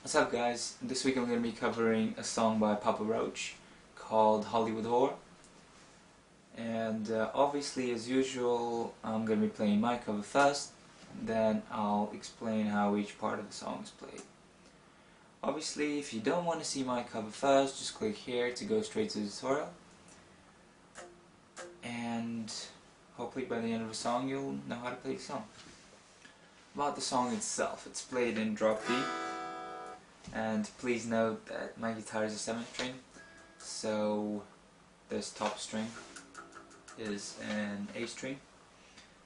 What's up guys? This week I'm going to be covering a song by Papa Roach called Hollywood Whore. And obviously, as usual, I'm going to be playing my cover first, then I'll explain how each part of the song is played. Obviously, if you don't want to see my cover first, just click here to go straight to the tutorial. And hopefully by the end of the song you'll know how to play the song. About the song itself, it's played in drop D. And please note that my guitar is a 7th string, so this top string is an A string,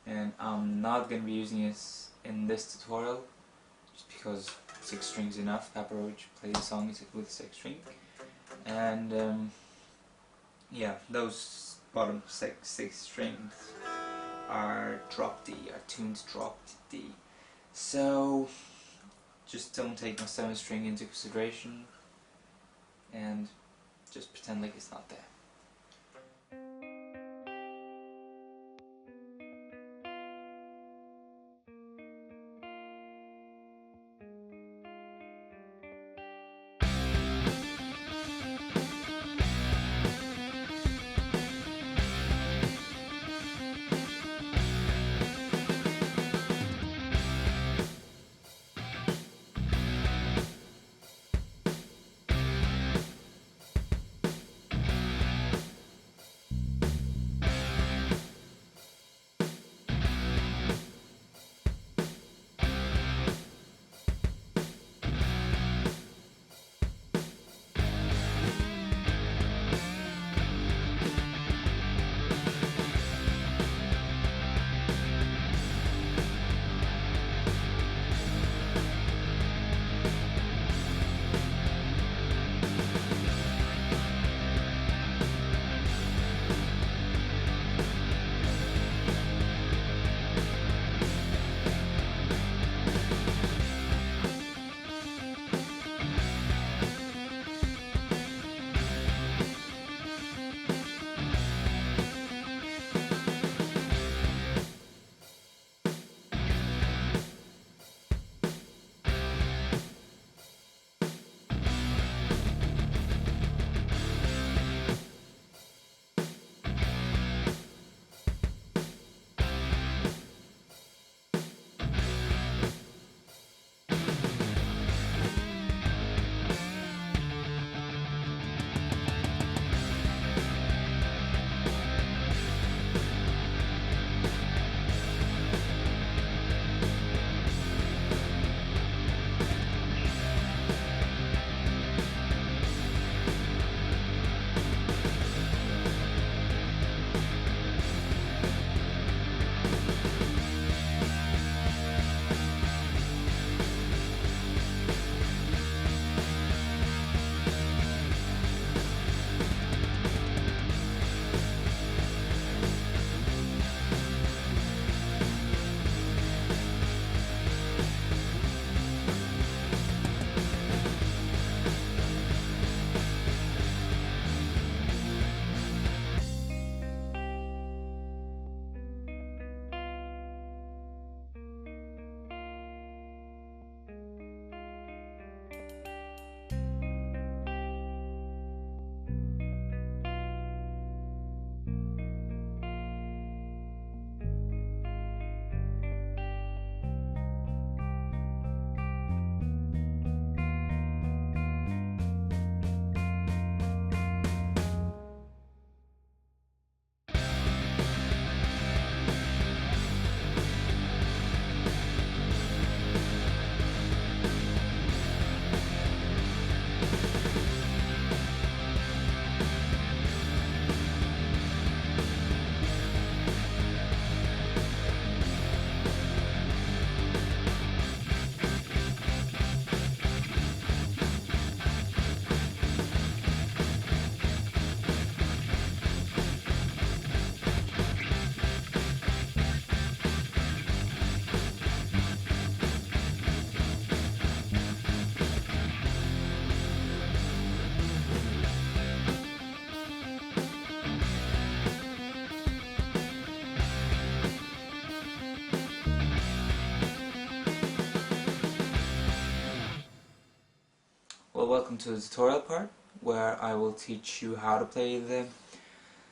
and I'm not going to be using it in this tutorial just because 6 strings enough. Papa Roach plays the song with 6 string, and yeah, those bottom six strings are drop D, are tuned drop D. So just don't take my 7th string into consideration and just pretend like it's not there. welcome to the tutorial part, where I will teach you how to play the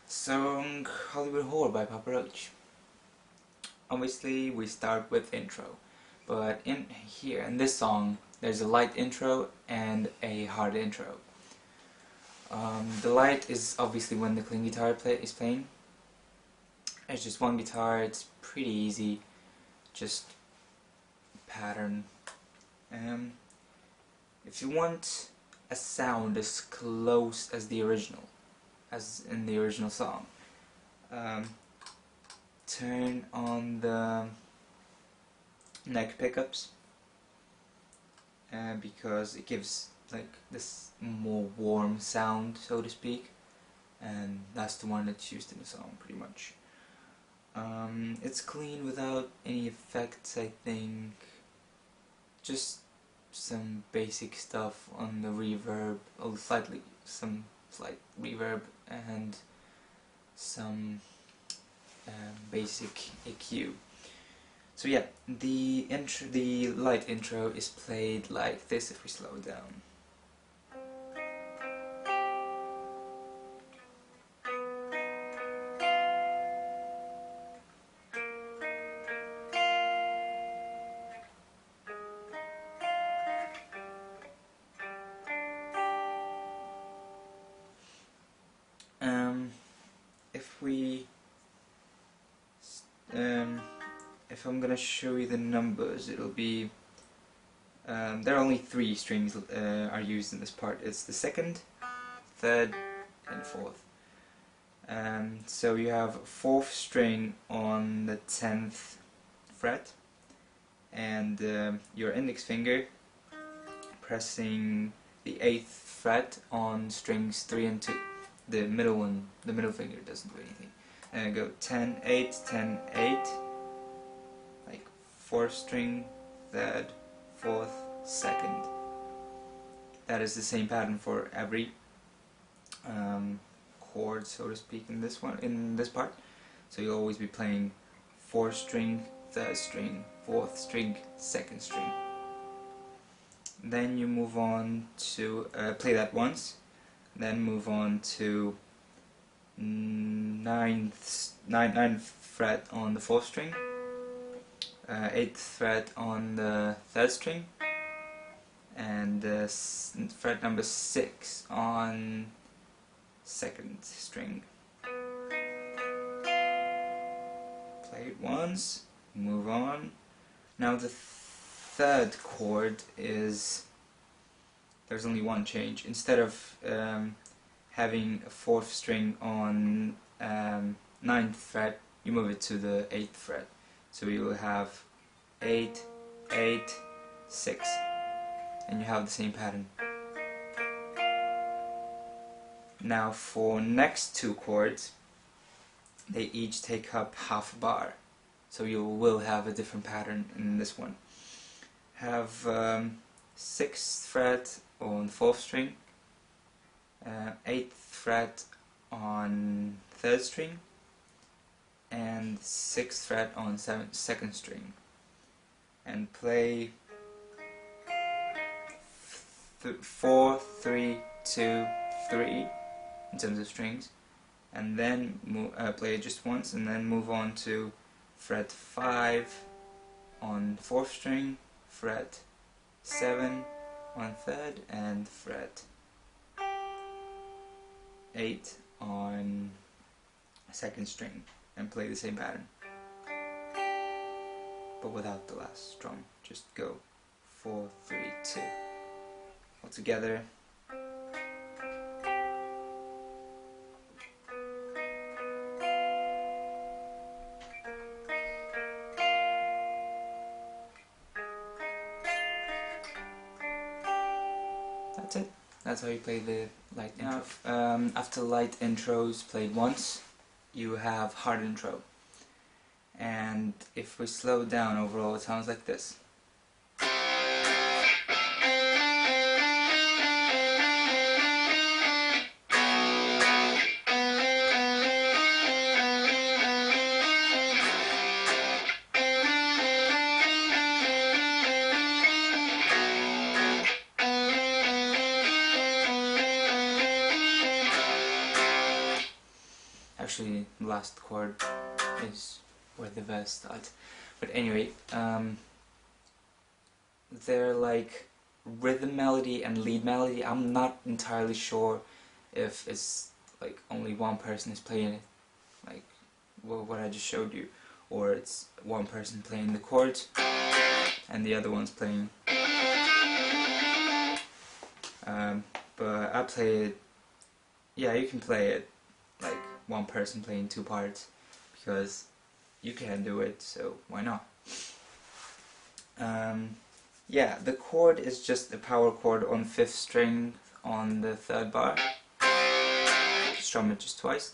song Hollywood Whore by Papa Roach. Obviously we start with intro, but in this song there's a light intro and a hard intro. The light is obviously when the clean guitar is playing. It's just one guitar, it's pretty easy, just pattern. If you want a sound as close as the original, as in the original song, turn on the neck pickups, because it gives like this more warm sound, so to speak, and that's the one that's used in the song pretty much. It's clean without any effects, I think. Just some basic stuff on the reverb, some slight reverb, and some basic EQ. So yeah, the light intro is played like this if we slow it down. If I'm gonna show you the numbers, it'll be there are only 3 strings are used in this part. It's the 2nd, 3rd, and 4th. So you have 4th string on the 10th fret, and your index finger pressing the 8th fret on strings 3 and 2. The middle one, the middle finger doesn't do anything. Go 10, 8, 10, 8, like 4th string, 3rd, 4th, 2nd. That is the same pattern for every chord, so to speak, in this part. So you'll always be playing 4th string, 3rd string, 4th string, 2nd string. Then you move on to play that once, then move on to 9th fret on the 4th string, 8th fret on the 3rd string, and fret number 6 on 2nd string. Play it once, move on. Now the 3rd chord is, there's only one change. Instead of having a 4th string on 9th fret, you move it to the 8th fret. So you will have 8, 8, 6, and you have the same pattern. Now for next 2 chords, they each take up half a bar. So you will have a different pattern in this one. Have 6th fret on 4th string, 8th fret on 3rd string, and 6th fret on 2nd string, and play 4, 3, 2, 3 in terms of strings, and then play it just once, and then move on to fret 5 on 4th string, fret 7 on 3rd, and fret 8 on 2nd string, and play the same pattern, but without the last strum. Just go 4, 3, 2 all together. That's it. That's how you play the light intro. After light intros played once, you have hard intro. And if we slow down overall, it sounds like this. actually the last chord is where the verse starts. But anyway, they're like rhythm melody and lead melody. I'm not entirely sure if it's like only one person is playing it, like what I just showed you, or it's one person playing the chords and the other one's playing. But I play it, yeah, you can play it like one person playing two parts, because you can do it, so why not? Yeah, the chord is just a power chord on 5th string on the 3rd bar. Strum it just twice.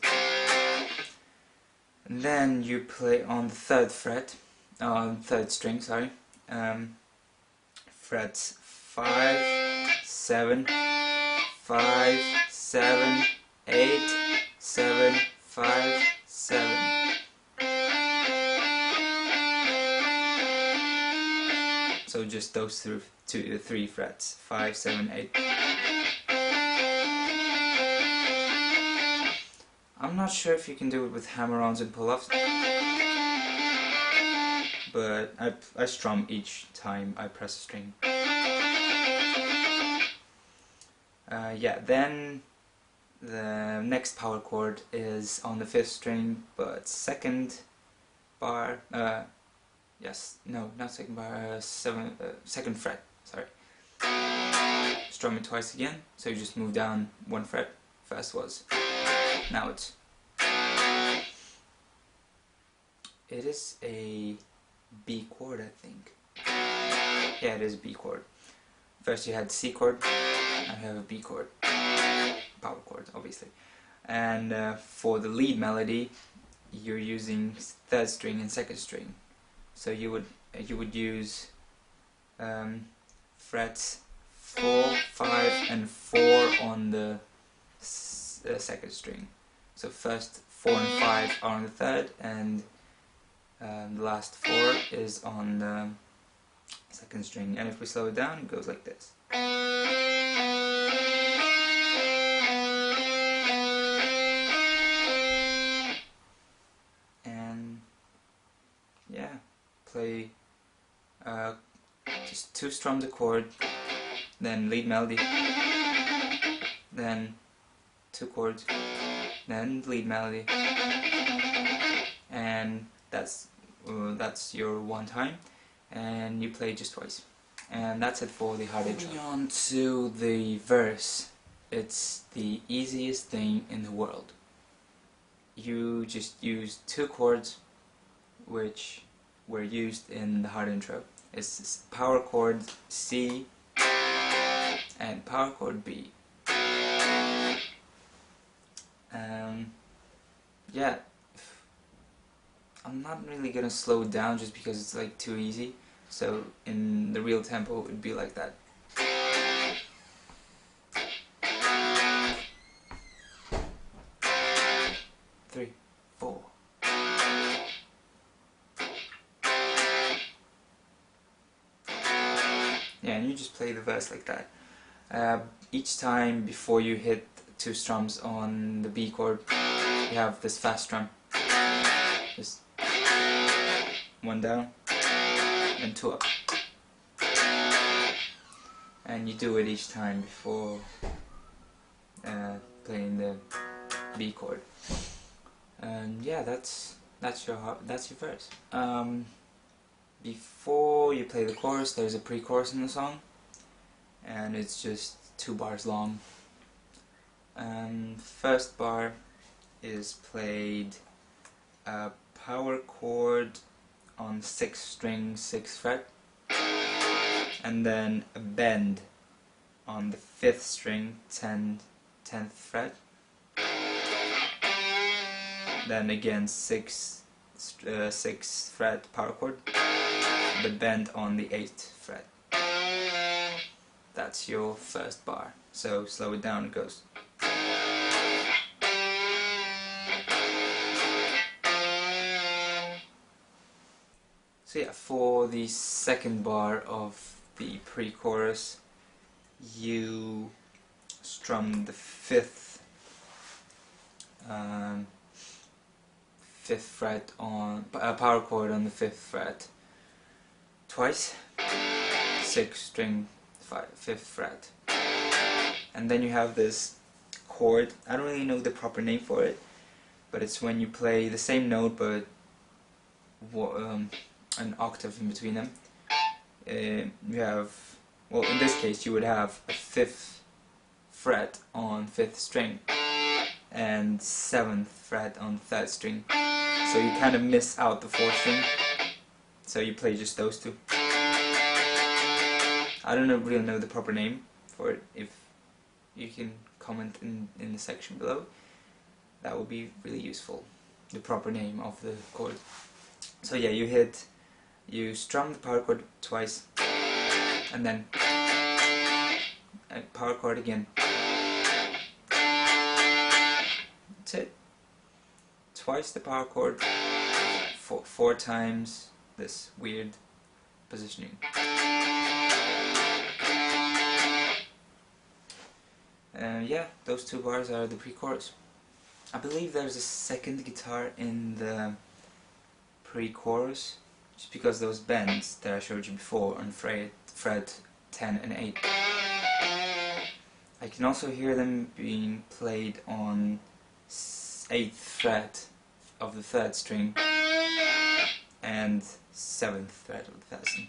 And then you play on the 3rd fret, 3rd string, sorry. Frets 5, 7, 5, 7, 8, 7, 5, 7. So just those three frets, 5, 7, 8. I'm not sure if you can do it with hammer-ons and pull-offs, but I strum each time I press a string. Yeah, then the next power chord is on the 5th string, but 2nd bar, yes, no, not 2nd bar, 2nd fret, sorry. Strum it twice again, so you just move down 1 fret. First was, now it's. It is a B chord, I think. Yeah, it is a B chord. First you had C chord, now you have a B chord. Power chord, obviously. And for the lead melody, you're using 3rd string and 2nd string. So you would use frets 4, 5, and 4 on the 2nd string. So first 4 and 5 are on the 3rd, and the last 4 is on the 2nd string. And if we slow it down, it goes like this. And yeah, play just 2 strums a chord, then lead melody, then 2 chords, then lead melody, and that's your one time, and you play just twice. And that's it for the hard intro. Moving on to the verse. It's the easiest thing in the world. You just use 2 chords which were used in the hard intro. It's power chord C and power chord B. Yeah, I'm not really gonna slow it down just because it's like too easy. So in the real tempo, it'd be like that. Three, 4. Yeah, and you just play the verse like that. Each time before you hit 2 strums on the B chord, you have this fast strum. Just 1 down and 2 up. And you do it each time before playing the B chord. And yeah, that's your verse. Before you play the chorus, there's a pre-chorus in the song, and it's just 2 bars long. First bar is played a power chord on 6th string, 6th fret, and then a bend on the 5th string, 10th fret. Then again 6th fret power chord, but bend on the 8th fret. That's your first bar. So slow it down, it goes. So yeah, for the second bar of the pre-chorus, you strum the 5th 5th fret on a power chord on the 5th fret twice, 6th string 5th fret, and then you have this chord. I don't really know the proper name for it, but it's when you play the same note but an octave in between them. You have, well, in this case you would have a 5th fret on 5th string and 7th fret on 3rd string, so you kind of miss out the 4th string, so you play just those two. I don't really know the proper name for it. If you can comment in the section below, that would be really useful, the proper name of the chord. So yeah, you strum the power chord twice, and then a power chord again. That's it. Twice the power chord, four times this weird positioning. Yeah, those 2 bars are the pre-chorus. I believe there's a second guitar in the pre-chorus, just because those bends that I showed you before on fret 10 and 8. I can also hear them being played on 8th fret of the 3rd string and 7th fret of the 3rd string.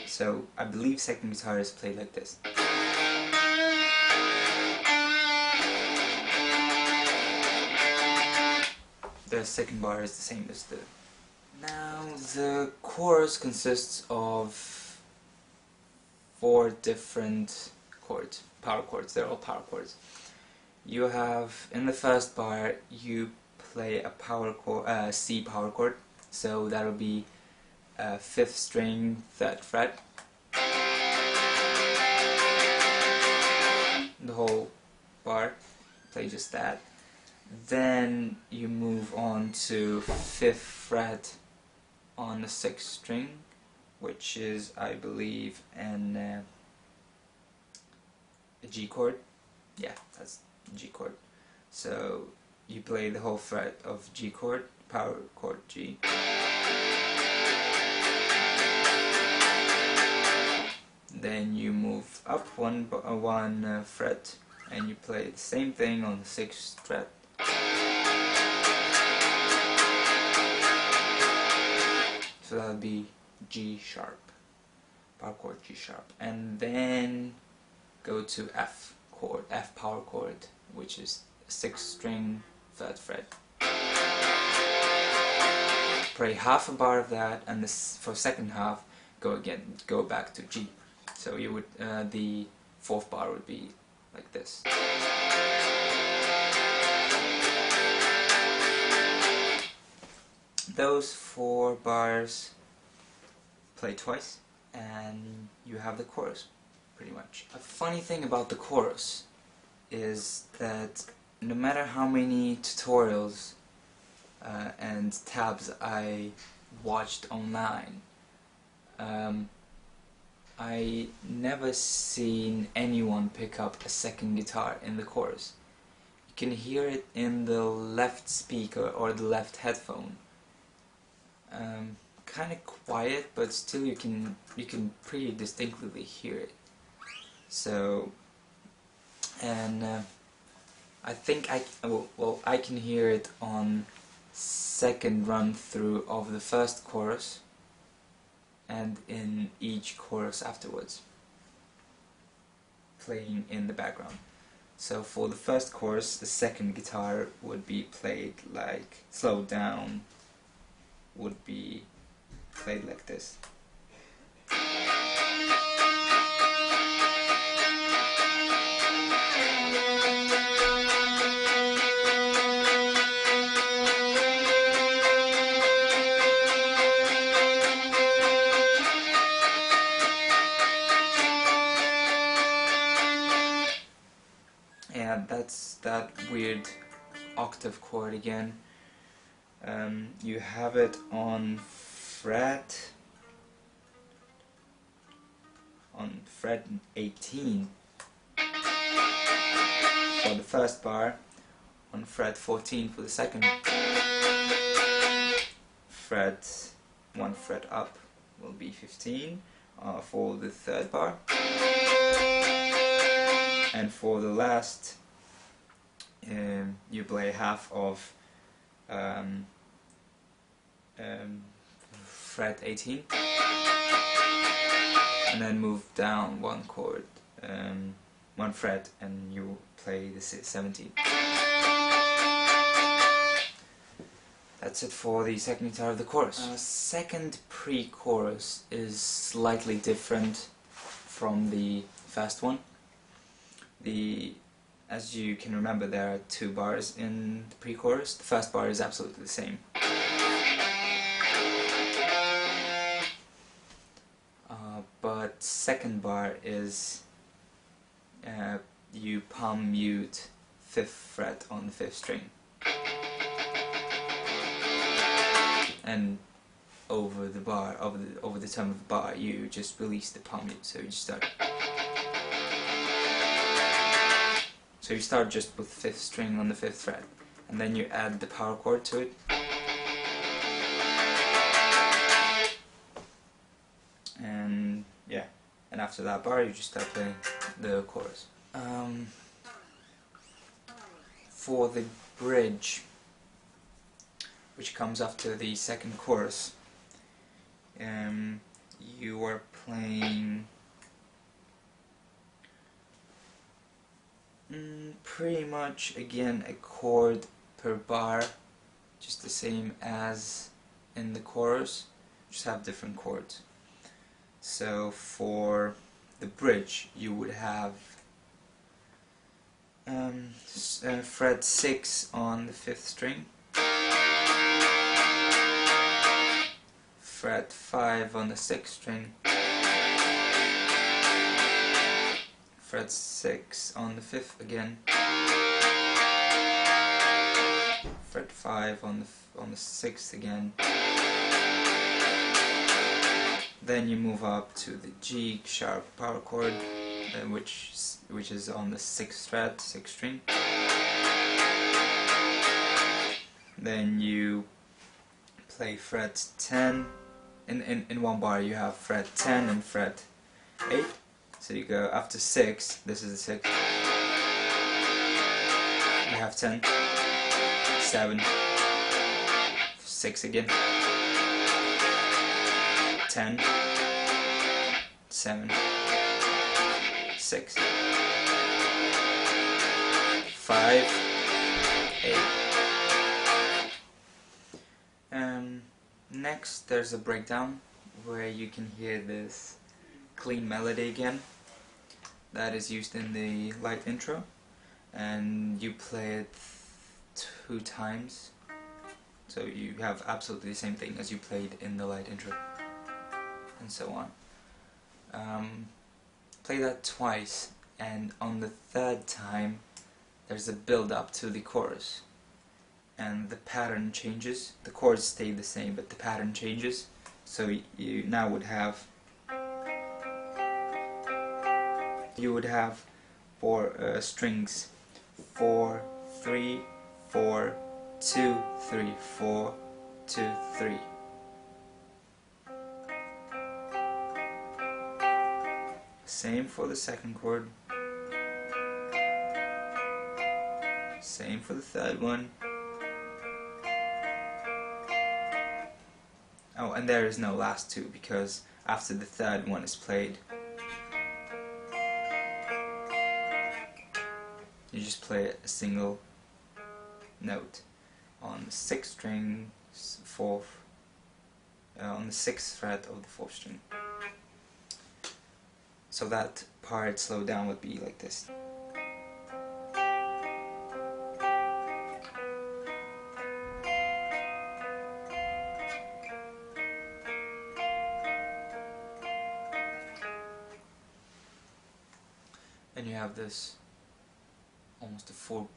So I believe second guitar is played like this. The second bar is the same as the... Now the chorus consists of 4 different chords, power chords. They're all power chords. You have, in the first bar, you play a power chord, C power chord, so that'll be 5th string, 3rd fret. The whole bar, play just that. Then you move on to 5th fret on the 6th string, which is, I believe, a G chord. Yeah, that's G chord. So you play the whole fret of G chord, power chord G. Then you move up one fret and you play the same thing on the 6th fret. So that would be G sharp, power chord G sharp, and then go to F chord, F power chord, which is 6th string, 3rd fret. Play half a bar of that, and this, for second half, go back to G. So you would the 4th bar would be like this. Those 4 bars play twice, and you have the chorus, pretty much. A funny thing about the chorus is that no matter how many tutorials and tabs I watched online, I never seen anyone pick up a second guitar in the chorus. You can hear it in the left speaker or the left headphone. Kind of quiet, but still you can pretty distinctly hear it. So, and I think I can hear it on second run through of the first chorus and in each chorus afterwards, playing in the background. So for the first chorus, the second guitar would be played like slowed down, would be played like this. Yeah, that's that weird octave chord again. You have it on fret 18 for the first bar, on fret 14 for the second. fret, one fret up will be 15 for the third bar, and for the last you play half of fret 18, and then move down one chord, one fret, and you play the 17. That's it for the second guitar of the chorus. Second pre-chorus is slightly different from the first one. As you can remember, there are 2 bars in the pre-chorus. The first bar is absolutely the same. But second bar is you palm mute 5th fret on the 5th string, and over the bar, over the tone of the bar, you just release the palm mute. So you start. So you start just with 5th string on the 5th fret, and then you add the power chord to it. And yeah, and after that bar you just start playing the chorus. For the bridge, which comes after the second chorus, you are playing pretty much again a chord per bar, just the same as in the chorus, just have different chords. So for the bridge you would have fret 6 on the 5th string, fret 5 on the 6th string, fret 6 on the 5th again, fret 5 on the 6th again. Then you move up to the G sharp power chord, which is on the 6th fret, 6th string. Then you play fret 10. In one bar you have fret 10 and fret 8. So you go after 6, this is the 6. You have 10, 7, 6 again, 10, 7, 6, 5, 8. Next there's a breakdown where you can hear this clean melody again that is used in the light intro, and you play it 2 times, so you have absolutely the same thing as you played in the light intro, and so on. Play that twice, and on the 3rd time there's a build up to the chorus, and the pattern changes. The chords stay the same, but the pattern changes. So you now would have for strings 4, 3, 4, 2, 3, 4, 2, 3. Same for the second chord. Same for the third one. Oh, and there is no last 2, because after the third one is played, you just play a single note on the 6th string, 4th, on the 6th fret of the 4th string. So that part slowed down would be like this. And you have this almost a full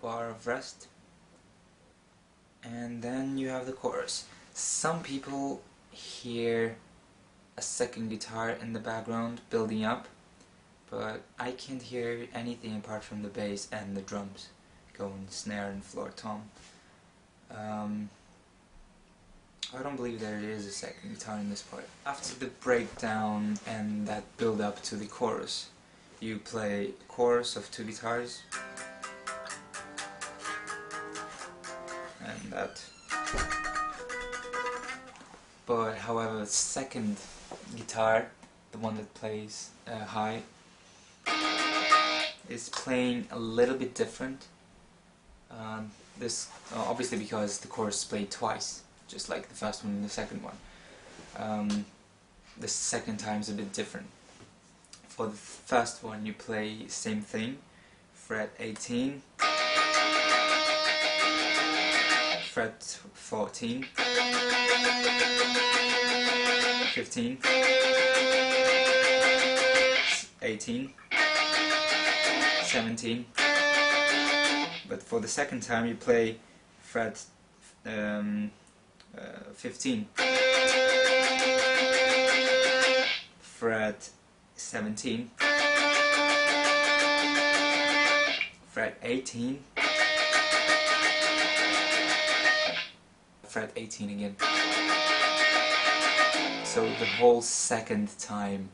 bar of rest, and then you have the chorus. Some people hear a second guitar in the background building up, but I can't hear anything apart from the bass and the drums going snare and floor tom. I don't believe there is a second guitar in this part. After the breakdown and that build up to the chorus, you play the chorus of 2 guitars and that. But however, the second guitar, the one that plays high, is playing a little bit different. This obviously because the chorus is played twice, just like the first one and the second one. The second time is a bit different. For the first one you play same thing, fret 18, fret 14, 15, 18, 17, but for the second time you play fret 15, fret 17, fret 18, fret 18 again. So the whole second time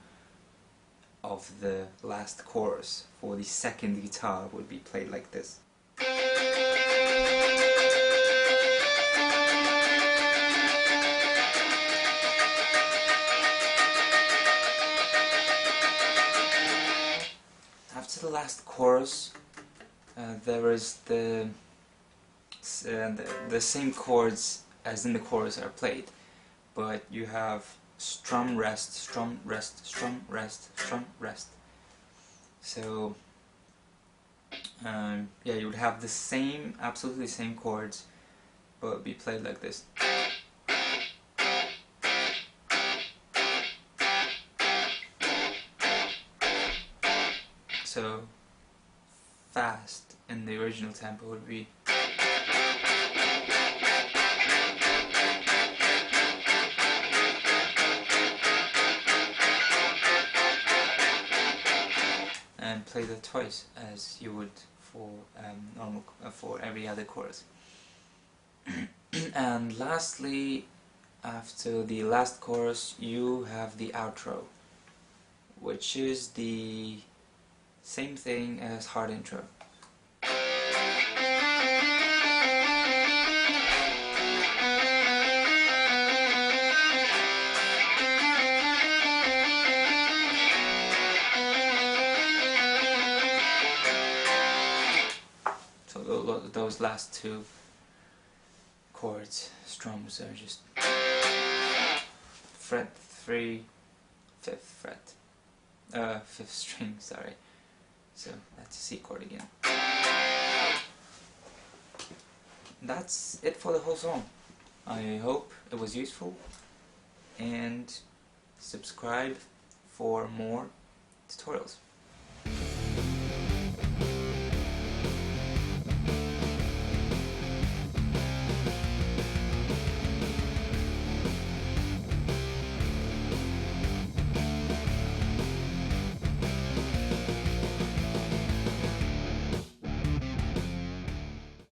of the last chorus for the second guitar would be played like this. After the last chorus, there is the same chords as in the chorus are played, but you have strum rest, strum rest, strum rest, strum rest. So yeah, you would have the same, absolutely same chords, but be played like this. So fast in the original tempo would be, and play that twice as you would for for every other chorus. And lastly, after the last chorus you have the outro, which is the same thing as hard intro. So those last 2 chords, strums, are just fret 3, 5th fret, 5th string, sorry. So that's a C chord again. That's it for the whole song. I hope it was useful, and subscribe for more tutorials.